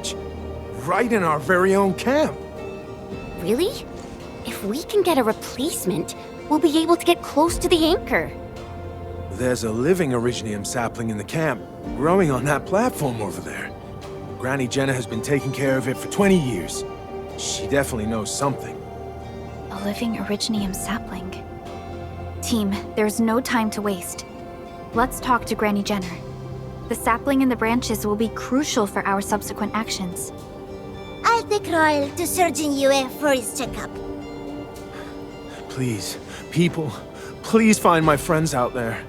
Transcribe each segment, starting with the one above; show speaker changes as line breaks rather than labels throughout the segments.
branch. Right in our very own camp.
Really? If we can get a replacement, we'll be able to get close to the anchor.
There's a living Originium sapling in the camp, growing on that platform over there. Granny Jenna has been taking care of it for 20 years. She definitely knows something.
A living Originium sapling. Team, there's no time to waste. Let's talk to Granny Jenner. The sapling in the branches will be crucial for our subsequent actions.
I'll take Royal to Surgeon Yue for his checkup.
Please, people, please find my friends out there.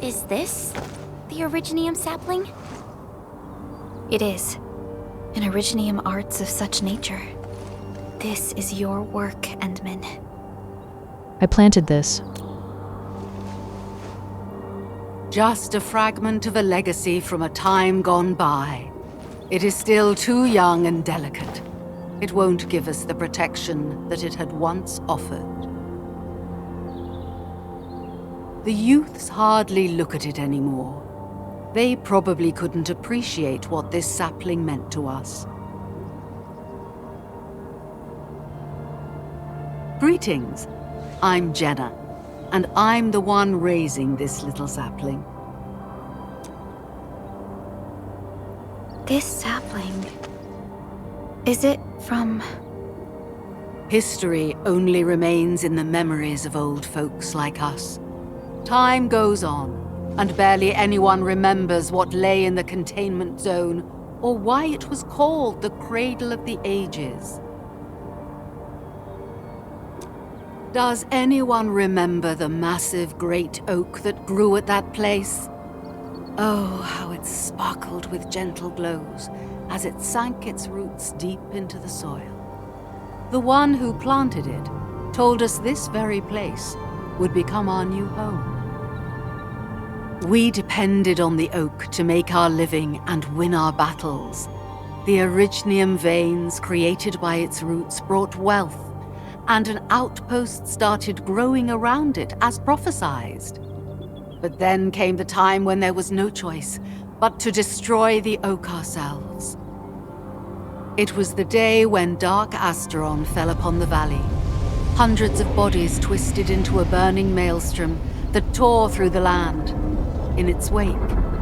Is this the Originium sapling?
It is. An Originium arts of such nature. This is your work, Endmin.
I planted this.
Just a fragment of a legacy from a time gone by. It is still too young and delicate. It won't give us the protection that it had once offered. The youths hardly look at it anymore. They probably couldn't appreciate what this sapling meant to us. Greetings. I'm Jenna, and I'm the one raising this little sapling.
This sapling... is it from...
History only remains in the memories of old folks like us. Time goes on, and barely anyone remembers what lay in the containment zone, or why it was called the Cradle of the Ages. Does anyone remember the massive great oak that grew at that place? Oh, how it sparkled with gentle glows as it sank its roots deep into the soil. The one who planted it told us this very place would become our new home. We depended on the oak to make our living and win our battles. The Originium veins created by its roots brought wealth, and an outpost started growing around it as prophesized. But then came the time when there was no choice but to destroy the oak ourselves. It was the day when dark Asteron fell upon the valley. Hundreds of bodies twisted into a burning maelstrom that tore through the land. In its wake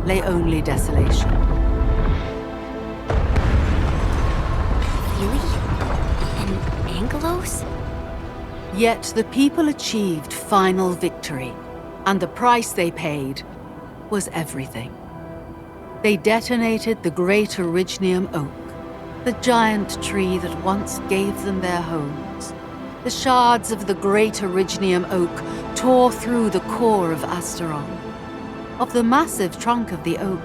lay only desolation.
Really? An Angelos?
Yet the people achieved final victory, and the price they paid was everything. They detonated the great Originium oak, the giant tree that once gave them their homes. The shards of the great Originium oak tore through the core of Asteron. Of the massive trunk of the oak,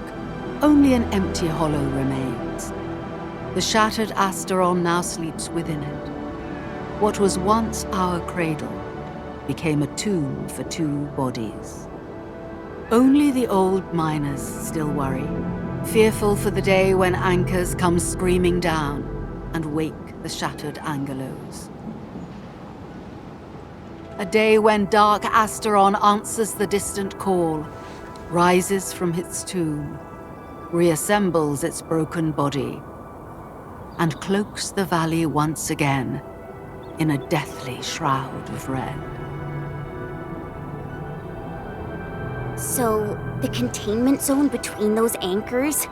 only an empty hollow remains. The shattered Asteron now sleeps within it. What was once our cradle became a tomb for two bodies. Only the old miners still worry, fearful for the day when anchors come screaming down and wake the shattered Angelos. A day when dark Asteron answers the distant call, rises from its tomb, reassembles its broken body, and cloaks the valley once again in a deathly shroud of red.
So, the containment zone between those anchors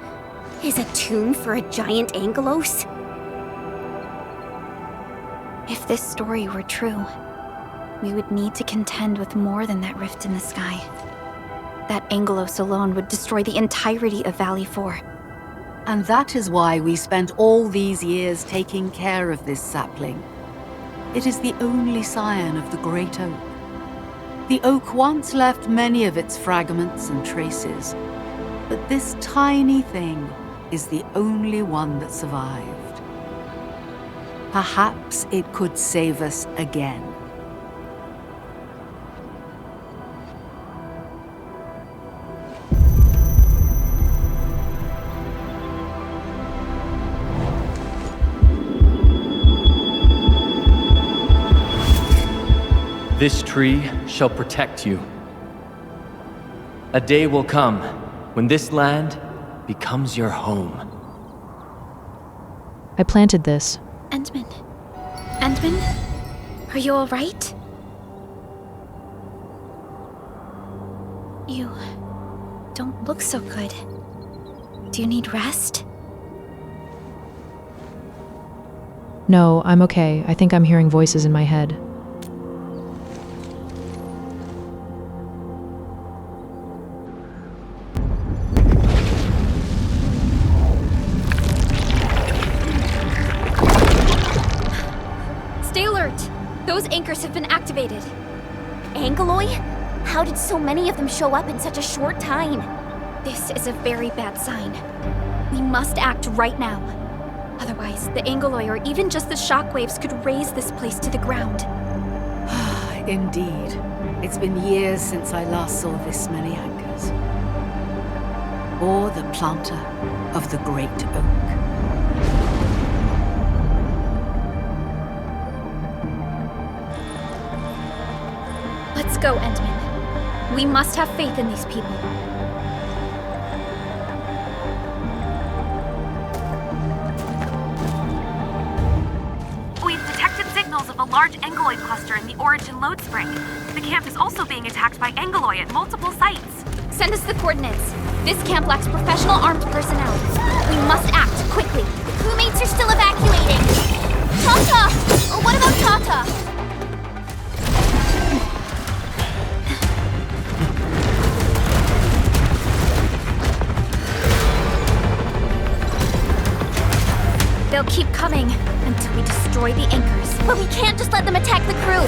is a tomb for a giant Angelos?
If this story were true, we would need to contend with more than that rift in the sky. That Angelos alone would destroy the entirety of Valley 4.
And that is why we spent all these years taking care of this sapling. It is the only scion of the great oak. The oak once left many of its fragments and traces, but this tiny thing is the only one that survived. Perhaps it could save us again.
This tree shall protect you. A day will come when this land becomes your home.
I planted this.
Endmin. Endmin? Are you alright? You don't look so good. Do you need rest?
No, I'm okay. I think I'm hearing voices in my head.
Stay alert! Those anchors have been activated.
Angeloi? How did so many of them show up in such a short time?
This is a very bad sign. We must act right now. Otherwise, the Angeloi or even just the shockwaves could raze this place to the ground.
Indeed. It's been years since I last saw this many anchors. Or the planter of the great oak.
Let's go, Endmin. We must have faith in these people.
We've detected signals of a large Angeloid cluster in the Origin load spring. The camp is also being attacked by Angeloi at multiple sites.
Send us the coordinates. This camp lacks professional armed personnel. We must act quickly.
Crewmates are still evacuating. Tata! Or what about Tata?
They'll keep coming until we destroy the anchors.
But we can't just let them attack the crew.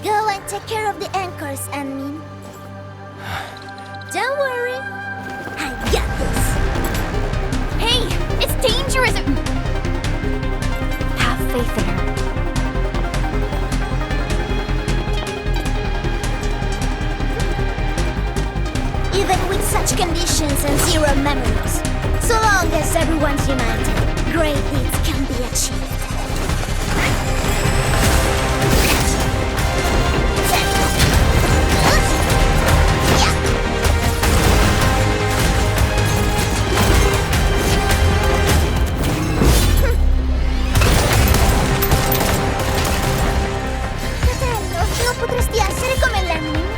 Go and take care of the anchors, Endmin. Don't worry. I got this.
Hey, it's dangerous!
Have faith in her.
Even with such conditions and zero memories, so long as everyone's united, great deeds can be achieved. Fratello, non potresti essere come l'Endmin?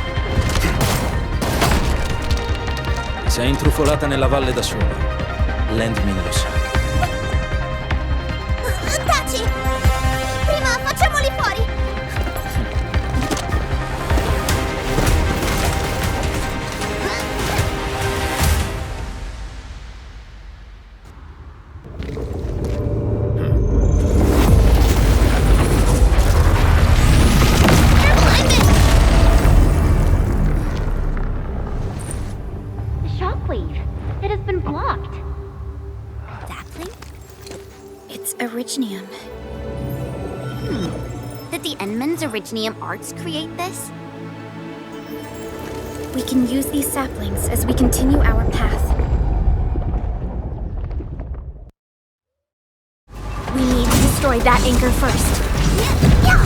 Sei intrufolata nella valle da sola. L'Endmin lo sa.
Taci! Prima facciamoli fuori!
The shockwave. It has been blocked.
Sapling?
It's Originium.
Did the Endmin's Originium arts create this?
We can use these saplings as we continue our path. We need to destroy that anchor first.
Yeah!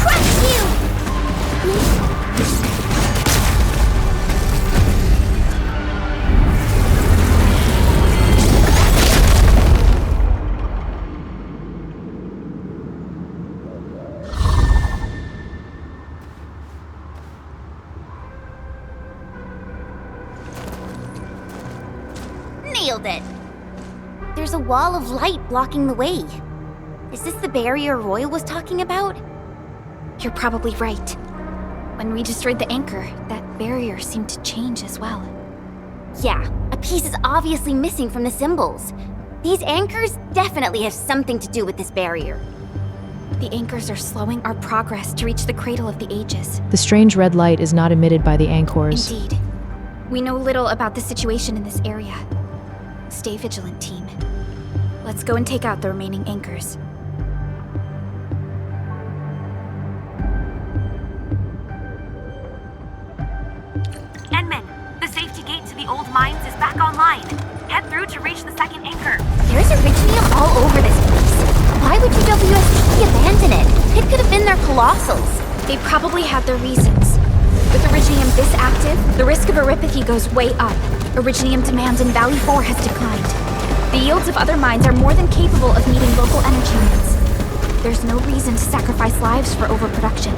Crush you!
Nailed it! There's a wall of light blocking the way. Is this the barrier Royal was talking about?
You're probably right. When we destroyed the anchor, that barrier seemed to change as well.
Yeah, a piece is obviously missing from the symbols. These anchors definitely have something to do with this barrier.
The anchors are slowing our progress to reach the cradle of the ages.
The strange red light is not emitted by the anchors.
Indeed. We know little about the situation in this area. Stay vigilant, team. Let's go and take out the remaining anchors.
back online. Head through to reach the second anchor.
There's Originium all over this place. Why would UWSP abandon it? It could have been their colossals.
They probably had their reasons. With Originium this active, the risk of eripathy goes way up. Originium demand in Valley 4 has declined. The yields of other mines are more than capable of meeting local energy needs. There's no reason to sacrifice lives for overproduction.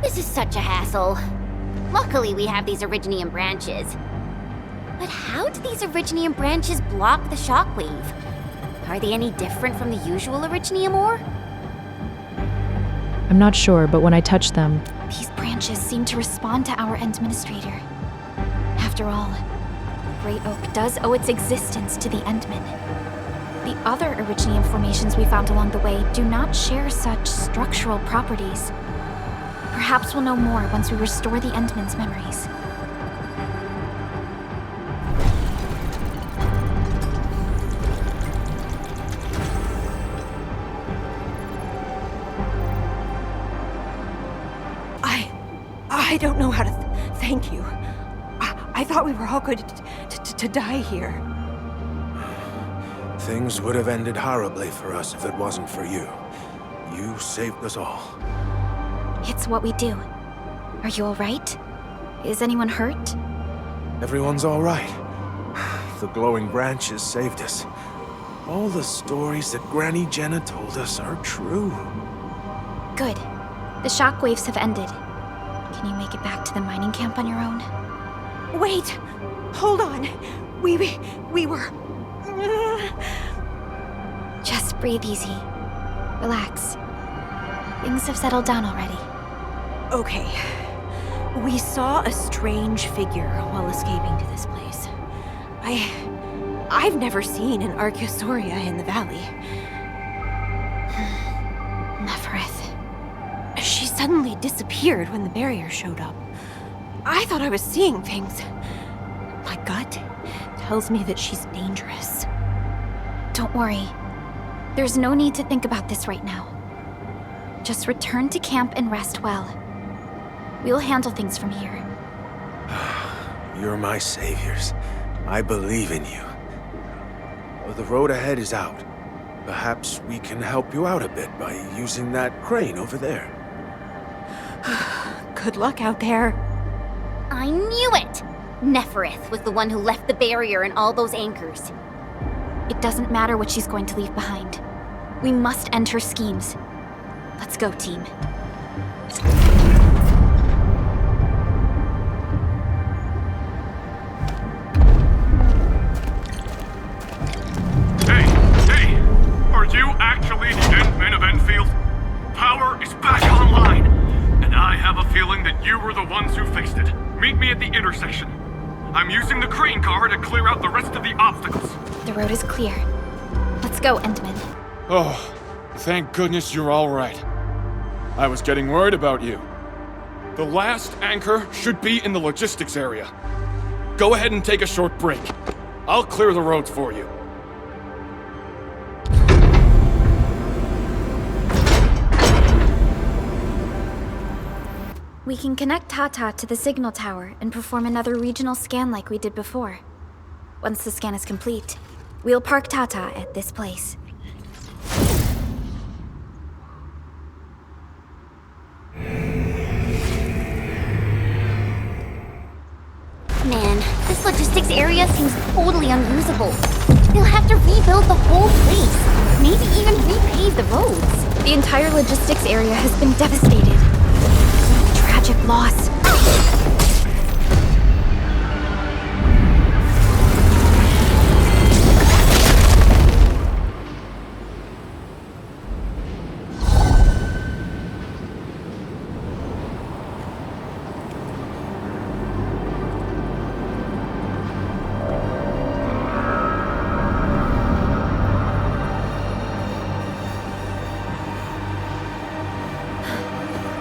This is such a hassle. Luckily, we have these Originium branches. But how do these Originium branches block the shockwave? Are they any different from the usual Originium ore?
I'm not sure, but when I touch them,
These branches seem to respond to our Endministrator. After all, Great Oak does owe its existence to the Endmin. The other Originium formations we found along the way do not share such structural properties. Perhaps we'll know more once we restore the Endmin's memories.
I don't know how to thank you. I thought we were all going to die here.
Things would have ended horribly for us if it wasn't for you. You saved us all.
It's what we do. Are you all right? Is anyone hurt?
Everyone's all right. The glowing branches saved us. All the stories that Granny Jenna told us are true.
Good. The shockwaves have ended. Can you make it back to the mining camp on your own?
Wait! Hold on! We were...
Just breathe easy. Relax. Things have settled down already.
Okay. We saw a strange figure while escaping to this place. I've never seen an Archaeosauria in the valley.
Neferith.
She suddenly disappeared when the barrier showed up. I thought I was seeing things. My gut tells me that she's dangerous.
Don't worry. There's no need to think about this right now. Just return to camp and rest well. We'll handle things from here.
You're my saviors. I believe in you. The road ahead is out. Perhaps we can help you out a bit by using that crane over there.
Good luck out there.
I knew it! Neferith was the one who left the barrier and all those anchors.
It doesn't matter what she's going to leave behind. We must end her schemes. Let's go, team.
Hey! Are you actually the Endmin of Endfield? Power is back online! And I have a feeling that you were the ones who fixed it. Meet me at the intersection. I'm using the crane car to clear out the rest of the obstacles.
The road is clear. Let's go, Endmin.
Oh, thank goodness you're all right. I was getting worried about you. The last anchor should be in the logistics area. Go ahead and take a short break. I'll clear the roads for you.
We can connect Tata to the signal tower and perform another regional scan like we did before. Once the scan is complete, we'll park Tata at this place.
Man, this logistics area seems totally unusable. They'll have to rebuild the whole place. Maybe even repave the roads.
The entire logistics area has been devastated. Tragic loss.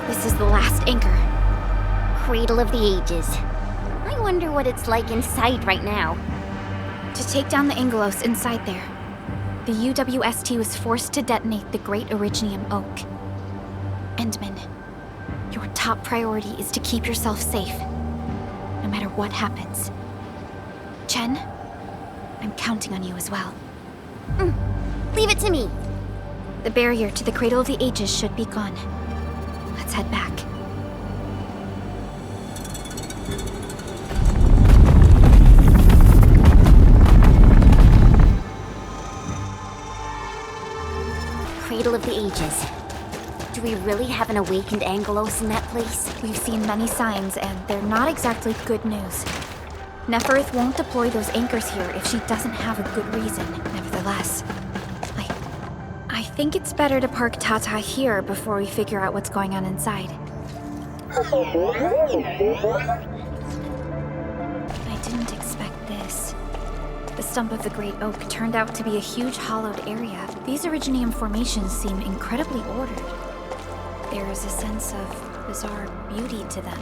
This is the last anchor.
Cradle of the ages. I wonder what it's like inside right now.
To take down the Angelos inside there, the UWST was forced to detonate the Great Originium Oak. Endmin, your top priority is to keep yourself safe, no matter what happens. Chen, I'm counting on you as well.
Leave it to me.
The barrier to the Cradle of the Ages should be gone. Let's head back.
Cradle of the Ages. Do we really have an awakened Angelos in that place?
We've seen many signs, and they're not exactly good news. Neferith won't deploy those anchors here if she doesn't have a good reason, nevertheless. I think it's better to park Tata here before we figure out what's going on inside. I didn't expect this. The stump of the Great Oak turned out to be a huge hollowed area. These Originium formations seem incredibly ordered. There is a sense of bizarre beauty to them.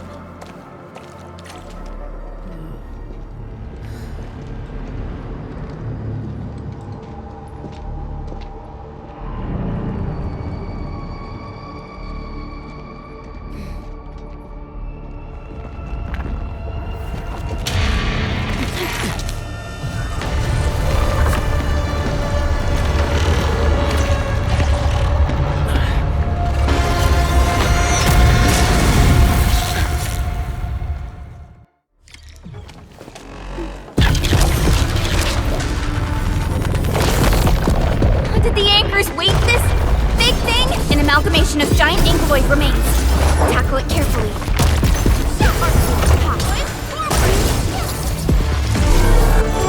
Of giant angeloid remains. Tackle it carefully.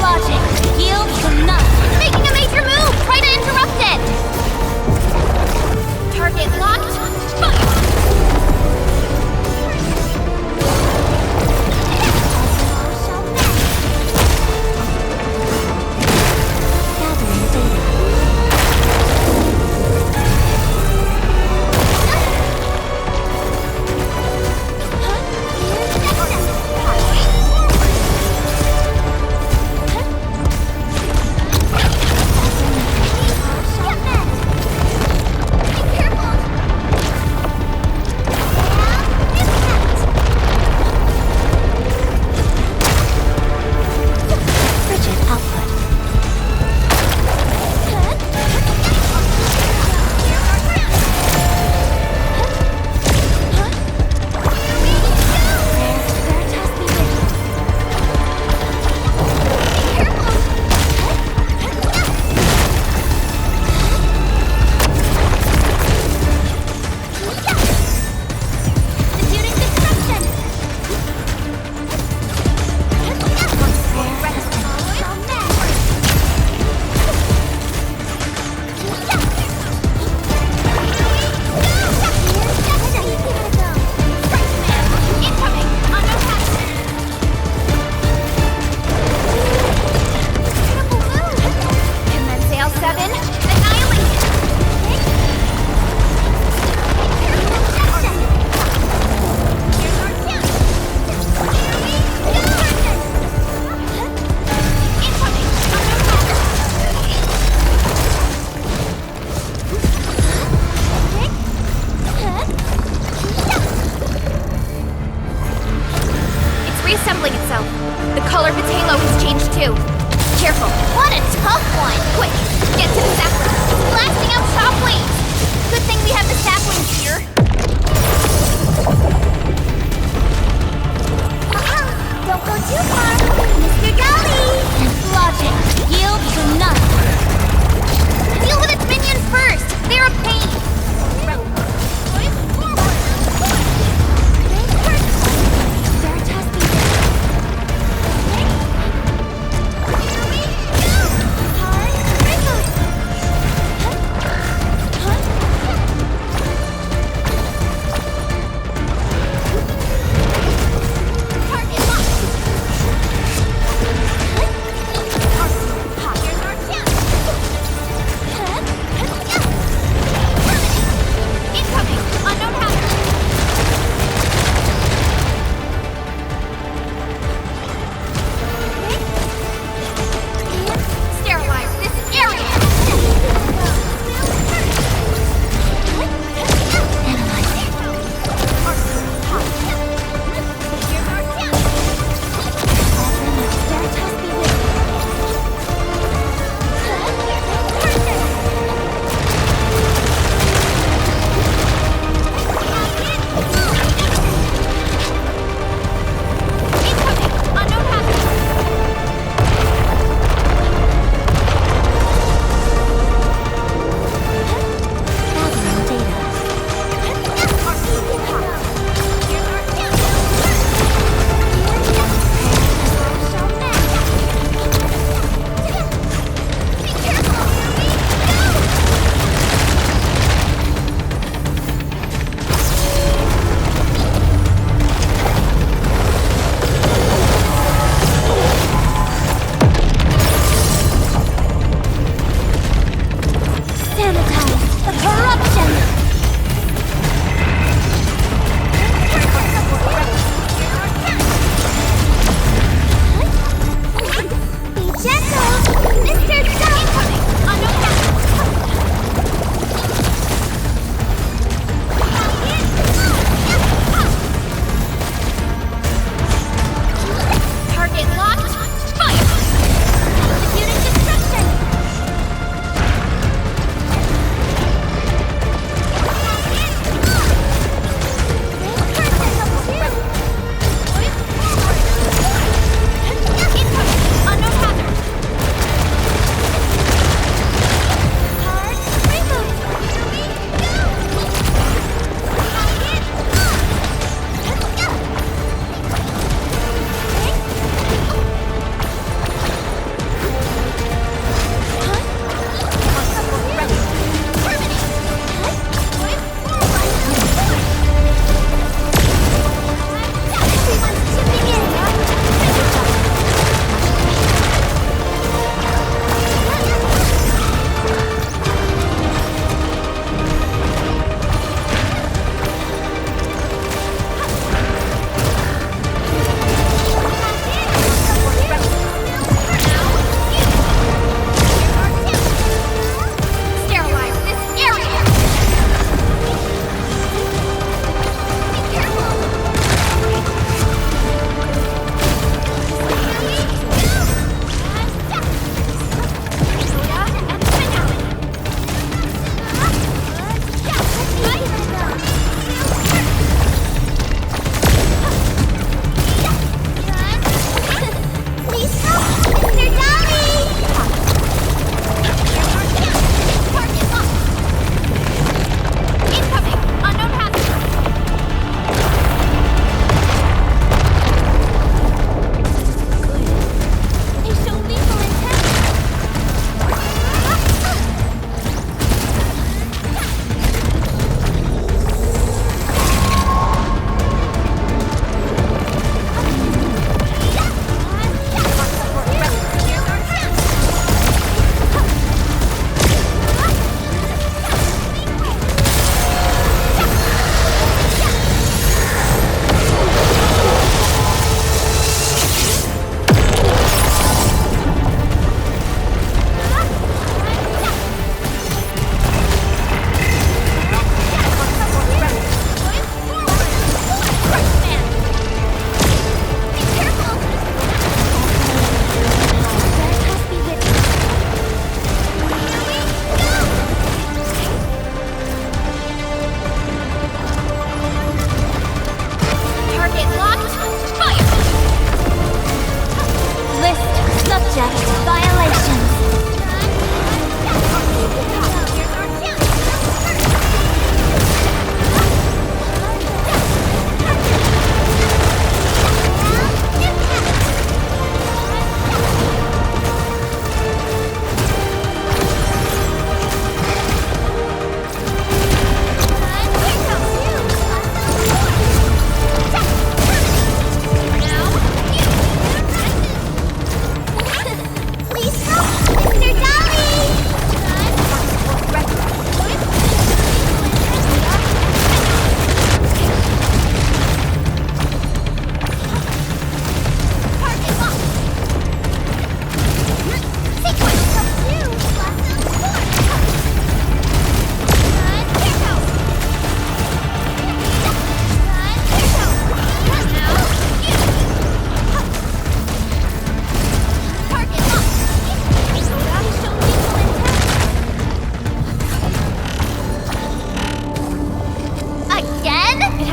Logic. Yield to none. Making a major move! Try to interrupt it! Target locked. Fire!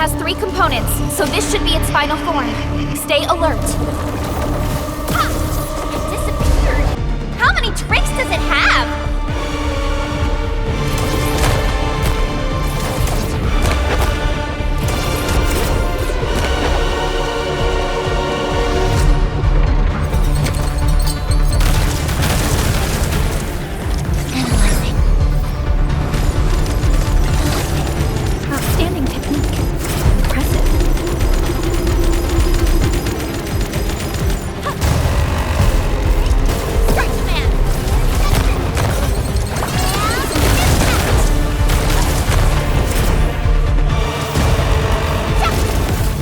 has 3 components, so this should be its final form. Stay alert.
Ha! It disappeared. How many tricks does it have?
Outstanding technique. Impressive.
Strike command!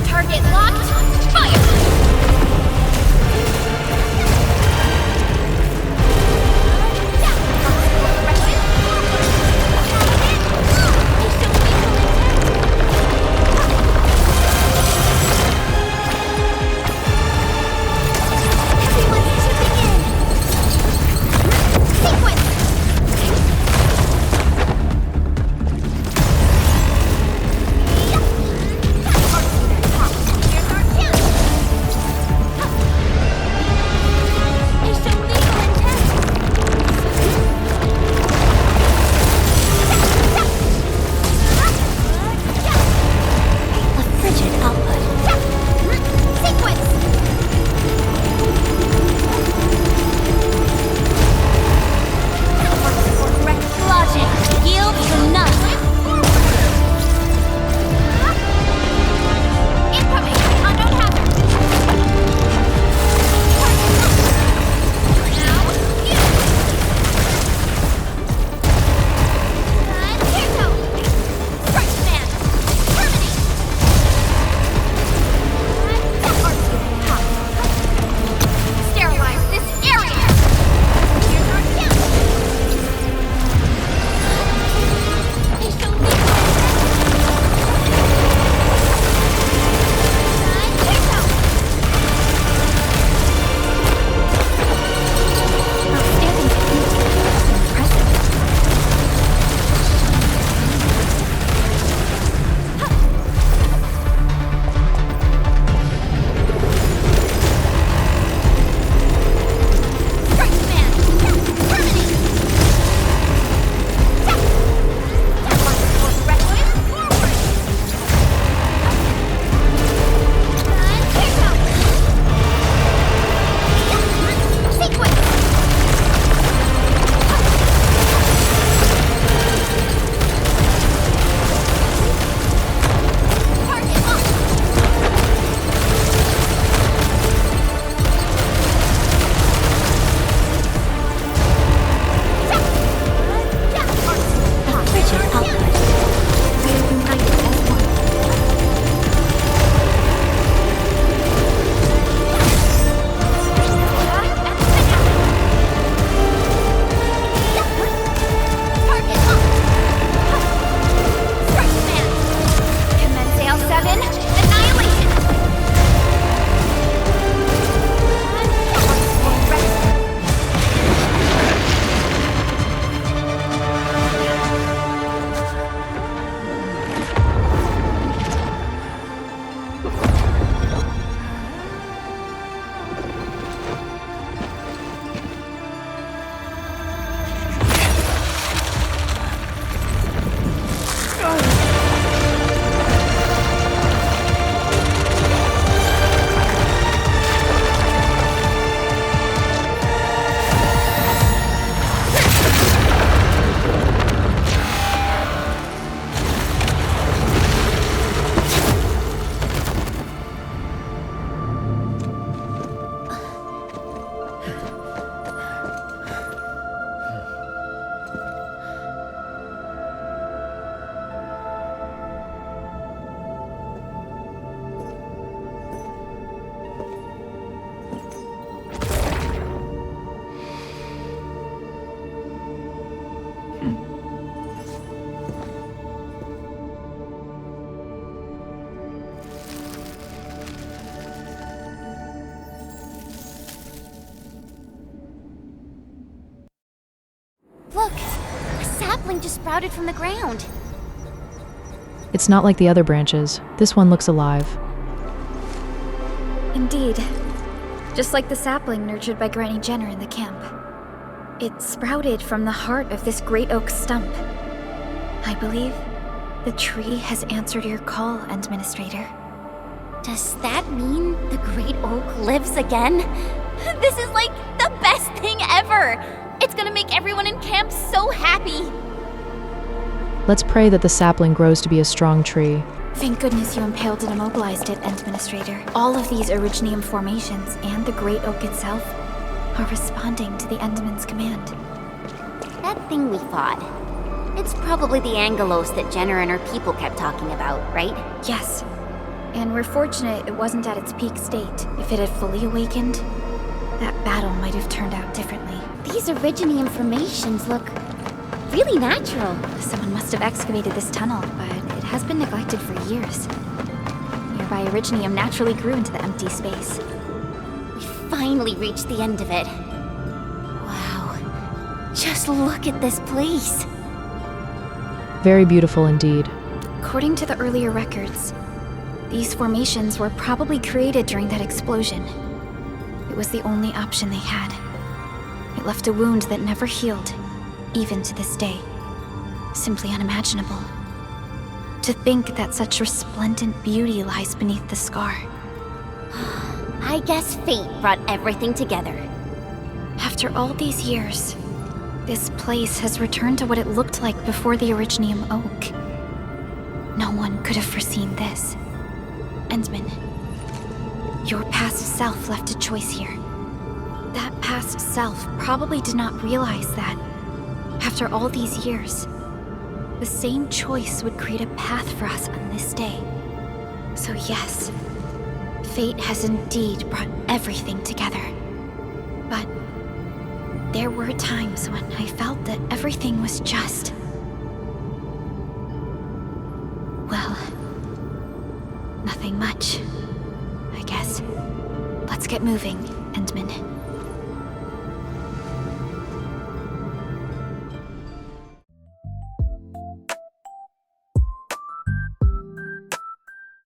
Target locked. Fire! Everyone's chipping in. Sequence! Here's our chance. They show lethal intent. A frigid output. Sequence! Logic yields to none. Incoming! Unknown hazard! Now, you! And here go! Strike command! Terminate! Sterilize this area! Here's our chance! They show lethal and here go!
Outstanding technique. Impressive.
Strike command! Terminate! Reckless forward! And here go! Sequence! Target locked!
Frigid output. We are united as one.
Target locked! Strike command! Commence AL7, annihilation! Look! A sapling just sprouted from the ground.
It's not like the other branches. This one looks alive.
Indeed. Just like the sapling nurtured by Granny Jenner in the camp. It sprouted from the heart of this great oak stump. I believe the tree has answered your call, Administrator.
Does that mean the Great Oak lives again? This is like the best thing ever! It's gonna make everyone in camp so happy!
Let's pray that the sapling grows to be a strong tree.
Thank goodness you impaled and immobilized it, Administrator. All of these Originium formations and the Great Oak itself are responding to the Endmin's command.
That thing we fought. It's probably the Angelos that Jenner and her people kept talking about, right?
Yes. And we're fortunate it wasn't at its peak state. If it had fully awakened, that battle might have turned out differently.
These Originium formations look really natural.
Someone must have excavated this tunnel, but it has been neglected for years. Nearby Originium naturally grew into the empty space.
We finally reached the end of it. Wow. Just look at this place.
Very beautiful indeed.
According to the earlier records, these formations were probably created during that explosion. It was the only option they had. It left a wound that never healed, even to this day. Simply unimaginable. To think that such resplendent beauty lies beneath the scar.
I guess fate brought everything together.
After all these years, this place has returned to what it looked like before the Originium Oak. No one could have foreseen this. Endmin, your past self left a choice here. That past self probably did not realize that, after all these years, the same choice would create a path for us on this day. So yes, fate has indeed brought everything together. But there were times when I felt that everything was just... well, nothing much, I guess. Let's get moving, Endmin.